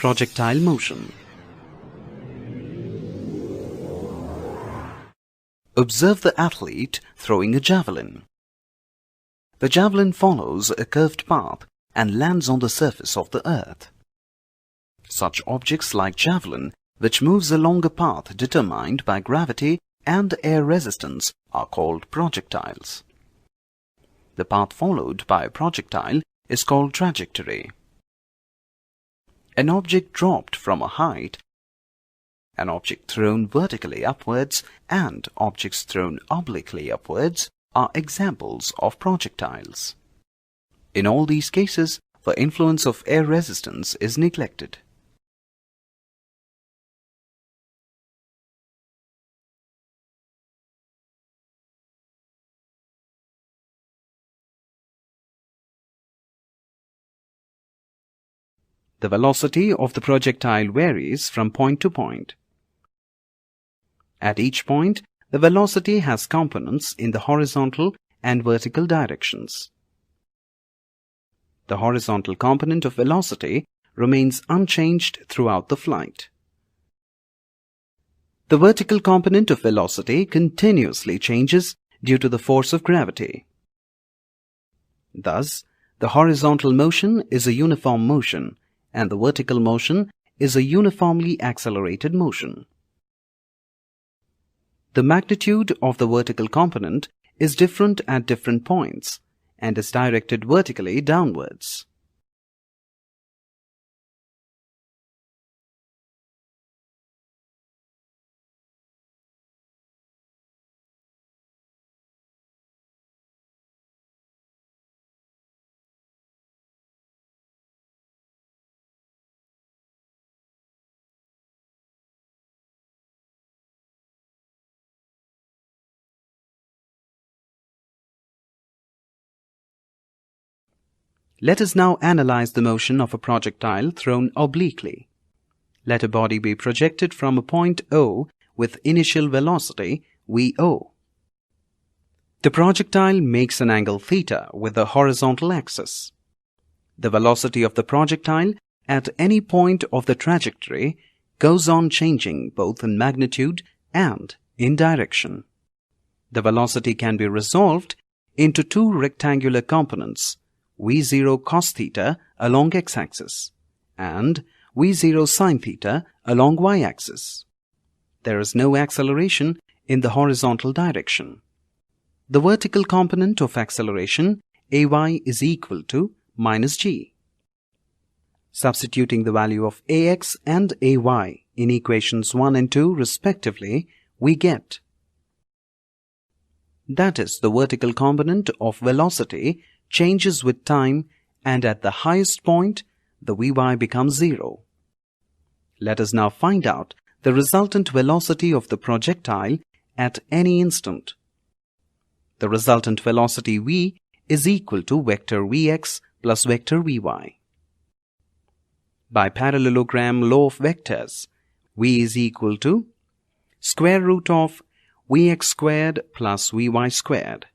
Projectile motion. Observe the athlete throwing a javelin. The javelin follows a curved path and lands on the surface of the earth. Such objects like javelin, which moves along a path determined by gravity and air resistance, are called projectiles. The path followed by a projectile is called trajectory. An object dropped from a height, an object thrown vertically upwards, and objects thrown obliquely upwards are examples of projectiles. In all these cases, the influence of air resistance is neglected. The velocity of the projectile varies from point to point. At each point, the velocity has components in the horizontal and vertical directions. The horizontal component of velocity remains unchanged throughout the flight. The vertical component of velocity continuously changes due to the force of gravity. Thus, the horizontal motion is a uniform motion, and the vertical motion is a uniformly accelerated motion. The magnitude of the vertical component is different at different points and is directed vertically downwards. Let us now analyze the motion of a projectile thrown obliquely. Let a body be projected from a point O with initial velocity VO. The projectile makes an angle theta with the horizontal axis. The velocity of the projectile at any point of the trajectory goes on changing both in magnitude and in direction. The velocity can be resolved into two rectangular components, V0 cos theta along x-axis and V0 sin theta along y-axis. There is no acceleration in the horizontal direction. The vertical component of acceleration AY is equal to minus g. Substituting the value of AX and AY in equations 1 and 2 respectively, we get that is, the vertical component of velocity changes with time, and at the highest point, the Vy becomes 0. Let us now find out the resultant velocity of the projectile at any instant. The resultant velocity v is equal to vector vx plus vector vy. By parallelogram law of vectors, v is equal to square root of vx squared plus vy squared.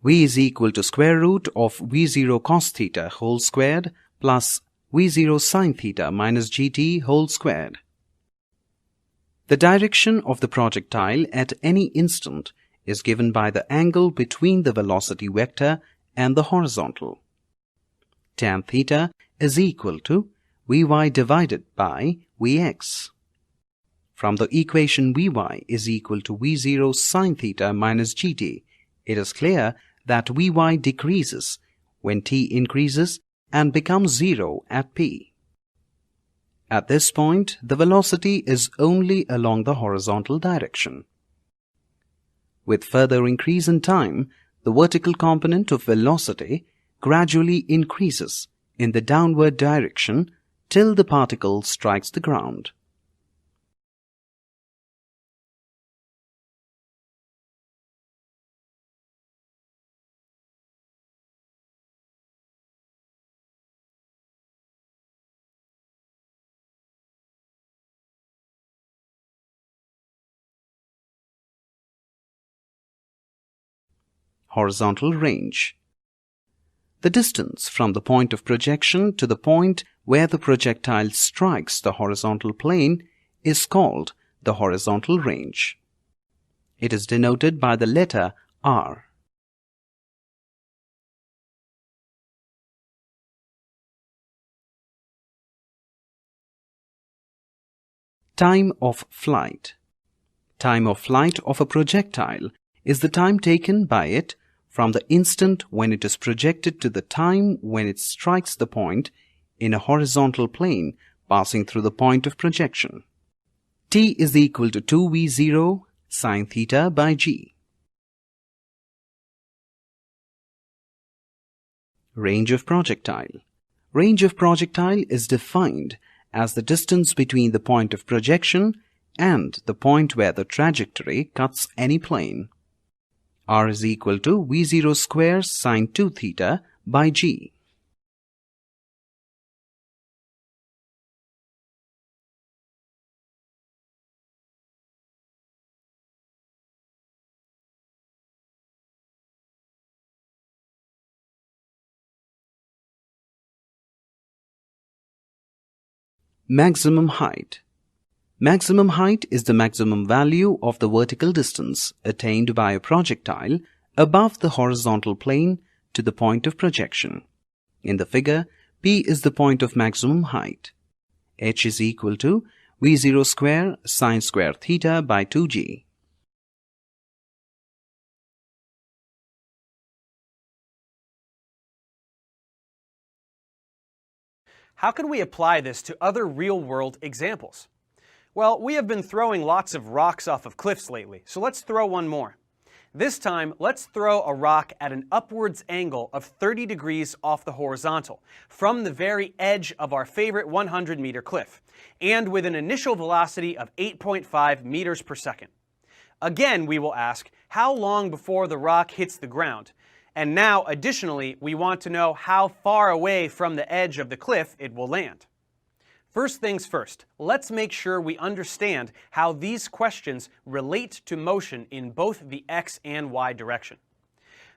V is equal to square root of V0 cos theta whole squared plus V0 sin theta minus gt whole squared. The direction of the projectile at any instant is given by the angle between the velocity vector and the horizontal. Tan theta is equal to Vy divided by Vx. From the equation Vy is equal to V0 sin theta minus gt, it is clear that Vy decreases when t increases and becomes 0 at p. At this point, the velocity is only along the horizontal direction. With further increase in time, the vertical component of velocity gradually increases in the downward direction till the particle strikes the ground. Horizontal range. The distance from the point of projection to the point where the projectile strikes the horizontal plane is called the horizontal range. It is denoted by the letter R. Time of flight. Time of flight of a projectile is the time taken by it from the instant when it is projected to the time when it strikes the point in a horizontal plane passing through the point of projection. T is equal to 2v0 sine theta by g. Range of projectile. Range of projectile is defined as the distance between the point of projection and the point where the trajectory cuts any plane. R is equal to v0 square sine 2 theta by g. Maximum height. Maximum height is the maximum value of the vertical distance attained by a projectile above the horizontal plane to the point of projection. In the figure, P is the point of maximum height. H is equal to v0 square sine square theta by 2g. How can we apply this to other real-world examples? Well, we have been throwing lots of rocks off of cliffs lately, so let's throw one more. This time, let's throw a rock at an upwards angle of 30 degrees off the horizontal, from the very edge of our favorite 100-meter cliff, and with an initial velocity of 8.5 meters per second. Again, we will ask, how long before the rock hits the ground? And now, additionally, we want to know how far away from the edge of the cliff it will land. First things first, let's make sure we understand how these questions relate to motion in both the x and y direction.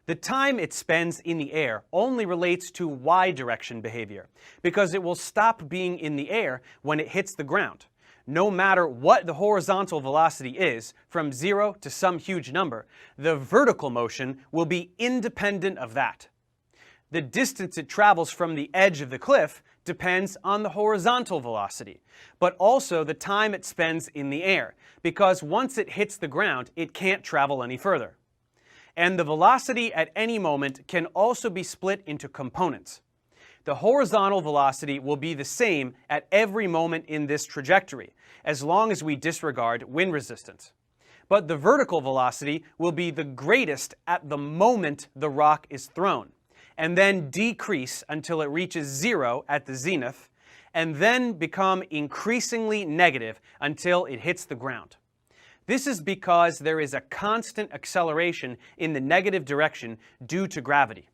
The time it spends in the air only relates to y direction behavior, because it will stop being in the air when it hits the ground. No matter what the horizontal velocity is, from 0 to some huge number, the vertical motion will be independent of that. The distance it travels from the edge of the cliff depends on the horizontal velocity, but also the time it spends in the air, because once it hits the ground, it can't travel any further. And the velocity at any moment can also be split into components. The horizontal velocity will be the same at every moment in this trajectory, as long as we disregard wind resistance. But the vertical velocity will be the greatest at the moment the rock is thrown, and then decrease until it reaches 0 at the zenith, and then become increasingly negative until it hits the ground. This is because there is a constant acceleration in the negative direction due to gravity.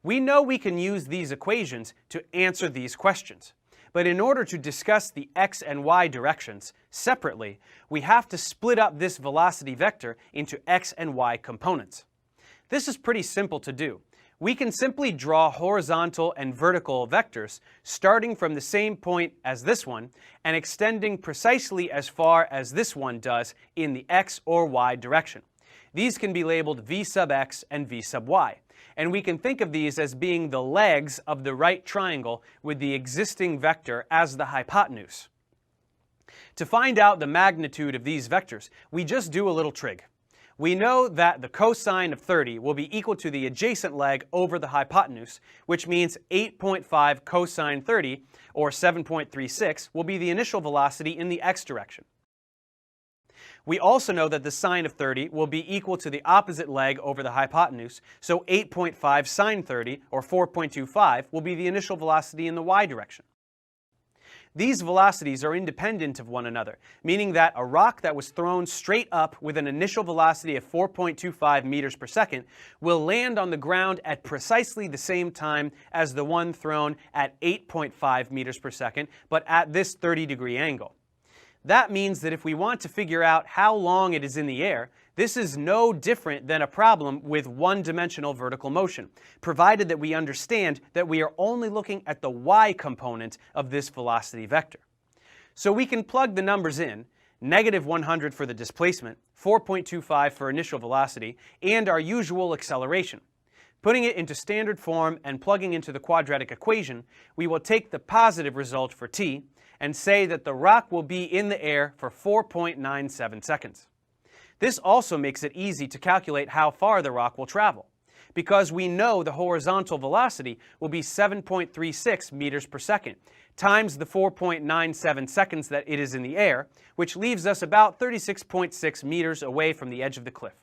We know we can use these equations to answer these questions, but in order to discuss the x and y directions separately, we have to split up this velocity vector into x and y components. This is pretty simple to do. We can simply draw horizontal and vertical vectors starting from the same point as this one and extending precisely as far as this one does in the x or y direction. These can be labeled v sub x and v sub y, and we can think of these as being the legs of the right triangle with the existing vector as the hypotenuse. To find out the magnitude of these vectors, we just do a little trig. We know that the cosine of 30 will be equal to the adjacent leg over the hypotenuse, which means 8.5 cosine 30, or 7.36, will be the initial velocity in the x direction. We also know that the sine of 30 will be equal to the opposite leg over the hypotenuse, so 8.5 sine 30, or 4.25, will be the initial velocity in the y direction. These velocities are independent of one another, meaning that a rock that was thrown straight up with an initial velocity of 4.25 meters per second will land on the ground at precisely the same time as the one thrown at 8.5 meters per second, but at this 30-degree angle. That means that if we want to figure out how long it is in the air, This is no different than a problem with one-dimensional vertical motion, provided that we understand that we are only looking at the y component of this velocity vector. So we can plug the numbers in, -100 for the displacement, 4.25 for initial velocity, and our usual acceleration. Putting it into standard form and plugging into the quadratic equation, we will take the positive result for t and say that the rock will be in the air for 4.97 seconds. This also makes it easy to calculate how far the rock will travel, because we know the horizontal velocity will be 7.36 meters per second, times the 4.97 seconds that it is in the air, which leaves us about 36.6 meters away from the edge of the cliff.